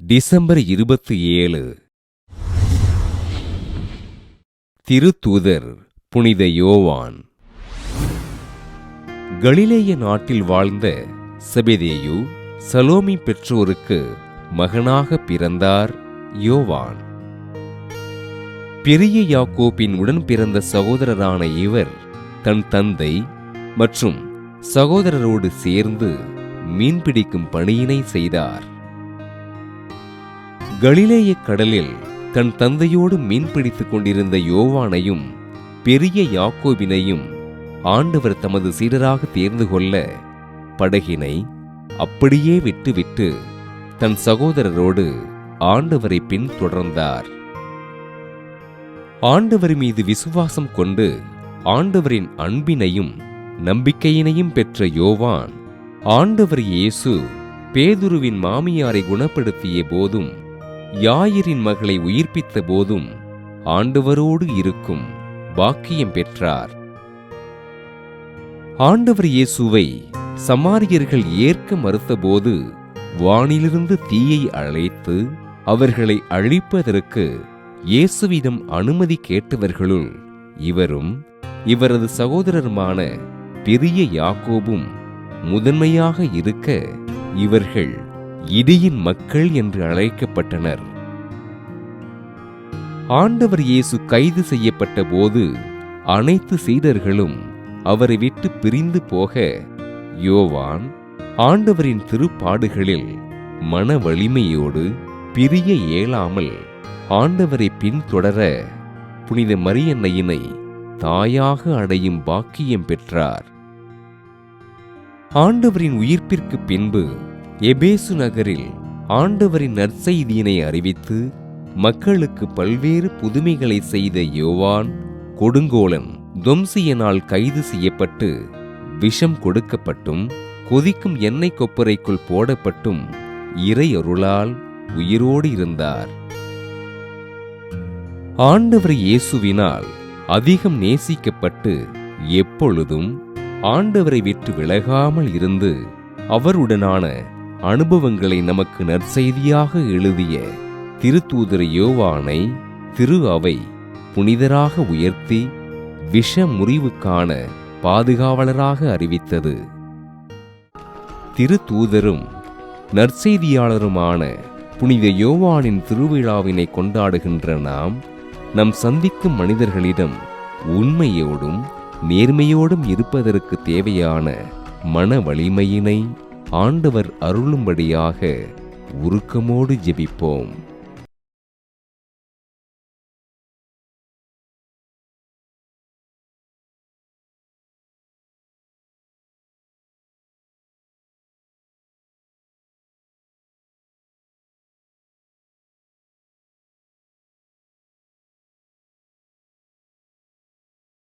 December 27. திருத்தூதர் புனித யோவான். கலிலேய நாட்டில் வாழ்ந்த செபெதேயு சலோமி பெற்றோருக்கு மகனாக பிறந்தார் யோவான். பெரிய யாக்கோபின் உடன் பிறந்த சகோதரரான இவர் தன் தந்தை மற்றும் சகோதரரோடு சேர்ந்து மீன்பிடிக்கும் பணியினை செய்தார். கலிலேய கடலில் தன் தந்தையோடு மீன்பிடித்துக் கொண்டிருந்த யோவானையும் பெரிய யாக்கோபினையும் ஆண்டவர் தமது சீடராக தேர்ந்து கொள்ள படகினை அப்படியே விட்டுவிட்டு தன் சகோதரரோடு ஆண்டவரை பின்தொடர்ந்தார். ஆண்டவர் மீது விசுவாசம் கொண்டு ஆண்டவரின் அன்பினையும் நம்பிக்கையினையும் பெற்ற யோவான், ஆண்டவர் இயேசு பேதுருவின் மாமியாரை குணப்படுத்திய போதும் யாயிரின் மகளை உயிர்ப்பித்த போதும் ஆண்டவரோடு இருக்கும் பாக்கியம் பெற்றார். ஆண்டவர் இயேசுவை சமாரியர்கள் ஏற்க மறுத்தபோது வானிலிருந்து தீயை அழைத்து அவர்களை அழிப்பதற்கு இயேசுவிடம் அனுமதி கேட்டவர்களுள் இவரும் இவரது சகோதரருமான பெரிய யாக்கோபும் முதன்மையாக இருக்க இவர்கள் இடியின் மக்கள் என்று அழைக்கப்பட்டனர். ஆண்டவர் இயேசு கைது செய்யப்பட்ட போது அனைத்து சீடர்களும் அவரை விட்டு பிரிந்து போக யோவான் ஆண்டவரின் திருப்பாடுகளில் மன வலிமையோடு பிரிய இயலாமல் ஆண்டவரை பின்தொடர புனித மரியன்னையினை தாயாக அடையும் பாக்கியம் பெற்றார். ஆண்டவரின் உயிர்ப்பிற்கு பின்பு எபேசு நகரில் ஆண்டவரின் நற்செய்தியினை அறிவித்து மக்களுக்கு பல்வேறு புதுமைகளை செய்த யோவான் கொடுங்கோலன் தொம்சியனால் கைது செய்யப்பட்டு விஷம் கொடுக்கப்பட்டும் கொதிக்கும் எண்ணெய் கொப்பரைக்குள் போடப்பட்டும் இறை அருளால் உயிரோடு இருந்தார். ஆண்டவர் இயேசுவினால் அதிகம் நேசிக்கப்பட்டு எப்பொழுதும் ஆண்டவரை விட்டு விலகாமல் இருந்து அவருடனான அனுபவங்களை நமக்கு நற்செய்தியாக எழுதிய திருத்தூதர் யோவானை திரு அவை புனிதராக உயர்த்தி விஷ முறிவுக்கான பாதுகாவலராக அறிவித்தது. திருத்தூதரும் நற்செய்தியாளருமான புனித யோவானின் திருவிழாவினை கொண்டாடுகின்ற நாம் நம் சந்திக்கும் மனிதர்களிடம் உண்மையோடும் நேர்மையோடும் இருப்பதற்கு தேவையான மன வலிமையினை ஆண்டவர் அருளும்படியாக உருக்கமோடு ஜெபிப்போம்.